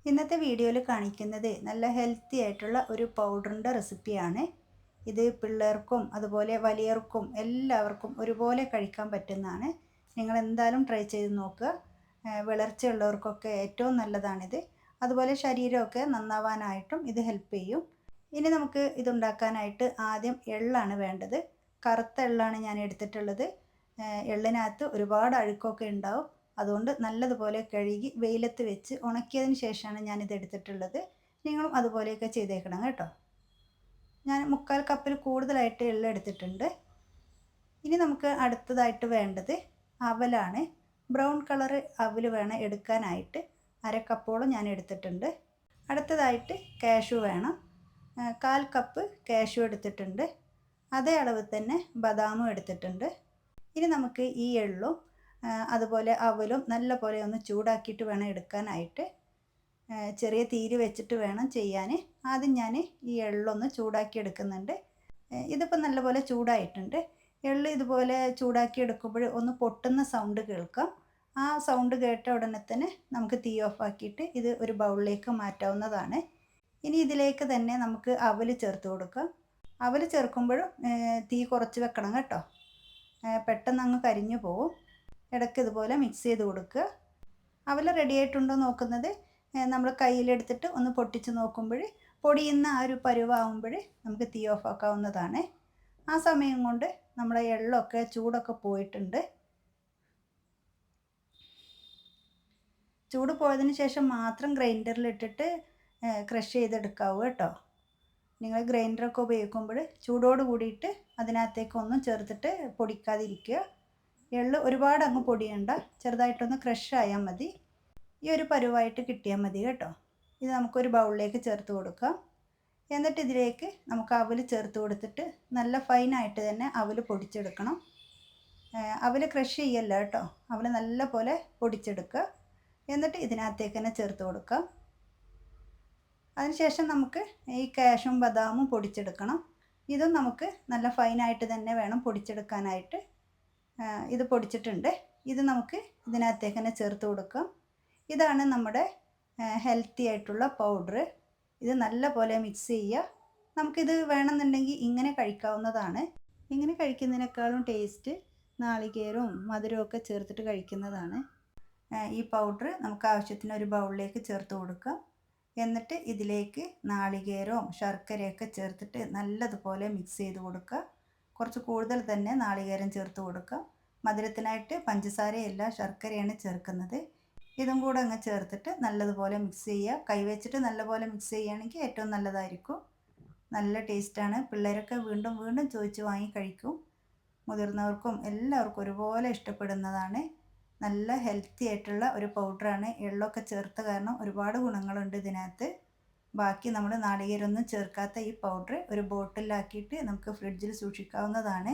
ഇന്നത്തെ വീഡിയോയിൽ കാണിക്കുന്നത് നല്ല ഹെൽത്തി ആയിട്ടുള്ള ഒരു പൗഡറിൻ്റെ റെസിപ്പിയാണ്. ഇത് പിള്ളേർക്കും അതുപോലെ വലിയവർക്കും എല്ലാവർക്കും ഒരുപോലെ കഴിക്കാൻ പറ്റുന്നതാണ്. നിങ്ങൾ എന്തായാലും ട്രൈ ചെയ്ത് നോക്കുക. വിളർച്ചയുള്ളവർക്കൊക്കെ ഏറ്റവും നല്ലതാണിത്. അതുപോലെ ശരീരമൊക്കെ നന്നാവാനായിട്ടും ഇത് ഹെൽപ്പ് ചെയ്യും. ഇനി നമുക്ക് ഇതുണ്ടാക്കാനായിട്ട് ആദ്യം എള്ളാണ് വേണ്ടത്. കറുത്ത എള്ളാണ് ഞാൻ എടുത്തിട്ടുള്ളത്. എള്ളിനകത്ത് ഒരുപാട് അഴുക്കൊക്കെ ഉണ്ടാവും. അതുകൊണ്ട് നല്ലതുപോലെ കഴുകി വെയിലത്ത് വെച്ച് ഉണക്കിയതിന് ശേഷമാണ് ഞാനിത് എടുത്തിട്ടുള്ളത്. നിങ്ങളും അതുപോലെയൊക്കെ ചെയ്തേക്കണം കേട്ടോ. ഞാൻ 3/4 കപ്പിൽ കൂടുതലായിട്ട് എള്ള് എടുത്തിട്ടുണ്ട്. ഇനി നമുക്ക് അടുത്തതായിട്ട് വേണ്ടത് അവലാണ്. ബ്രൗൺ കളർ അവൽ വേണം എടുക്കാനായിട്ട്. 1/2 കപ്പോളം ഞാൻ എടുത്തിട്ടുണ്ട്. അടുത്തതായിട്ട് കാഷ്യൂ വേണം. 1/4 കപ്പ് കാഷ്യൂ എടുത്തിട്ടുണ്ട്. അതേ അളവ് തന്നെ ബദാമും എടുത്തിട്ടുണ്ട്. ഇനി നമുക്ക് ഈ എള്ളും അതുപോലെ അവലും നല്ല പോലെ ഒന്ന് ചൂടാക്കിയിട്ട് വേണം എടുക്കാനായിട്ട്. ചെറിയ തീര് വെച്ചിട്ട് വേണം ചെയ്യാൻ. ആദ്യം ഞാൻ ഈ എള്ളൊന്ന് ചൂടാക്കി എടുക്കുന്നുണ്ട്. ഇതിപ്പോൾ നല്ലപോലെ ചൂടായിട്ടുണ്ട്. എള്ള് ഇതുപോലെ ചൂടാക്കി എടുക്കുമ്പോൾ ഒന്ന് പൊട്ടുന്ന സൗണ്ട് കേൾക്കാം. ആ സൗണ്ട് കേട്ട ഉടനെ തന്നെ നമുക്ക് തീ ഓഫാക്കിയിട്ട് ഇത് ഒരു ബൗളിലേക്ക് മാറ്റാവുന്നതാണ്. ഇനി ഇതിലേക്ക് തന്നെ നമുക്ക് അവൽ ചേർത്ത് കൊടുക്കാം. അവൽ ചേർക്കുമ്പോഴും തീ കുറച്ച് വെക്കണം കേട്ടോ. പെട്ടെന്ന് അങ്ങ് കരിഞ്ഞു പോകും. ഇടയ്ക്ക് ഇതുപോലെ മിക്സ് ചെയ്ത് കൊടുക്കുക. അവൽ റെഡി ആയിട്ടുണ്ടോ നോക്കുന്നത് നമ്മൾ കയ്യിലെടുത്തിട്ട് ഒന്ന് പൊട്ടിച്ച് നോക്കുമ്പോൾ പൊടിയുന്ന ആ ഒരു പരുവാകുമ്പോൾ നമുക്ക് തീ ഓഫ് ആക്കാവുന്നതാണ്. ആ സമയം കൊണ്ട് നമ്മുടെ എള്ളൊക്കെ ചൂടൊക്കെ പോയിട്ടുണ്ട്. ചൂട് പോയതിന് ശേഷം മാത്രം ഗ്രൈൻഡറിലിട്ടിട്ട് ക്രഷ് ചെയ്തെടുക്കാവൂ കേട്ടോ. നിങ്ങൾ ഗ്രൈൻഡറൊക്കെ ഉപയോഗിക്കുമ്പോൾ ചൂടോട് കൂടിയിട്ട് അതിനകത്തേക്കൊന്നും ചേർത്തിട്ട് പൊടിക്കാതിരിക്കുക. എള്ള് ഒരുപാട് അങ്ങ് പൊടിയണ്ട, ചെറുതായിട്ടൊന്ന് ക്രഷ് ആയാൽ മതി. ഈ ഒരു പരുവായിട്ട് കിട്ടിയാൽ മതി കേട്ടോ. ഇത് നമുക്കൊരു ബൗളിലേക്ക് ചേർത്ത് കൊടുക്കാം. എന്നിട്ട് ഇതിലേക്ക് നമുക്ക് അവൽ ചേർത്ത് കൊടുത്തിട്ട് നല്ല ഫൈനായിട്ട് തന്നെ അവൽ പൊടിച്ചെടുക്കണം. അവൽ ക്രഷ് ചെയ്യല്ല കേട്ടോ, അവൽ നല്ല പോലെ പൊടിച്ചെടുക്കുക. എന്നിട്ട് ഇതിനകത്തേക്ക് തന്നെ ചേർത്ത് കൊടുക്കാം. അതിനുശേഷം നമുക്ക് ഈ കാഷ്യും ബദാമും പൊടിച്ചെടുക്കണം. ഇതും നമുക്ക് നല്ല ഫൈനായിട്ട് തന്നെ വേണം പൊടിച്ചെടുക്കാനായിട്ട്. ഇത് പൊടിച്ചിട്ടുണ്ട്. ഇത് നമുക്ക് ഇതിനകത്തേക്ക് തന്നെ ചേർത്ത് കൊടുക്കാം. ഇതാണ് നമ്മുടെ ഹെൽത്തി ആയിട്ടുള്ള പൗഡർ. ഇത് നല്ല പോലെ മിക്സ് ചെയ്യുക. നമുക്കിത് വേണമെന്നുണ്ടെങ്കിൽ ഇങ്ങനെ കഴിക്കാവുന്നതാണ്. ഇങ്ങനെ കഴിക്കുന്നതിനേക്കാളും ടേസ്റ്റ് നാളികേരവും മധുരവും ഒക്കെ ചേർത്തിട്ട് കഴിക്കുന്നതാണ്. ഈ പൗഡർ നമുക്ക് ആവശ്യത്തിന് ഒരു ബൗളിലേക്ക് ചേർത്ത് കൊടുക്കാം. എന്നിട്ട് ഇതിലേക്ക് നാളികേരവും ശർക്കരയൊക്കെ ചേർത്തിട്ട് നല്ലതുപോലെ മിക്സ് ചെയ്ത് കൊടുക്കുക. കുറച്ച് കൂടുതൽ തന്നെ നാളികേരം ചേർത്ത് കൊടുക്കുക. മധുരത്തിനായിട്ട് പഞ്ചസാരയല്ല ശർക്കരയാണ് ചേർക്കുന്നത്. ഇതും കൂടെ അങ്ങ് ചേർത്തിട്ട് നല്ലതുപോലെ മിക്സ് ചെയ്യുക. കൈവച്ചിട്ട് നല്ലപോലെ മിക്സ് ചെയ്യുകയാണെങ്കിൽ ഏറ്റവും നല്ലതായിരിക്കും. നല്ല ടേസ്റ്റാണ്. പിള്ളേരൊക്കെ വീണ്ടും വീണ്ടും ചോദിച്ച് വാങ്ങി കഴിക്കും. മുതിർന്നവർക്കും എല്ലാവർക്കും ഒരുപോലെ ഇഷ്ടപ്പെടുന്നതാണ്. നല്ല ഹെൽത്തി ആയിട്ടുള്ള ഒരു പൗഡറാണ്. എള്ളൊക്കെ ചേർത്ത കാരണം ഒരുപാട് ഗുണങ്ങളുണ്ട് ഇതിനകത്ത്. ബാക്കി നമ്മൾ നാളികേരമൊന്നും ചേർക്കാത്ത ഈ പൗഡർ ഒരു ബോട്ടിലാക്കിയിട്ട് നമുക്ക് ഫ്രിഡ്ജിൽ സൂക്ഷിക്കാവുന്നതാണ്.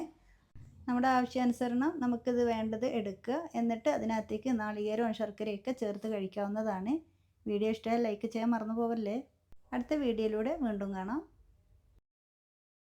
നമ്മുടെ ആവശ്യാനുസരണം നമുക്കിത് വേണ്ടത് എടുക്കുക. എന്നിട്ട് അതിനകത്തേക്ക് നാളികേരവും ശർക്കരയൊക്കെ ചേർത്ത് കഴിക്കാവുന്നതാണ്. വീഡിയോ ഇഷ്ടമായി ലൈക്ക് ചെയ്യാൻ മറന്നു പോവല്ലേ. അടുത്ത വീഡിയോയിലൂടെ വീണ്ടും കാണാം.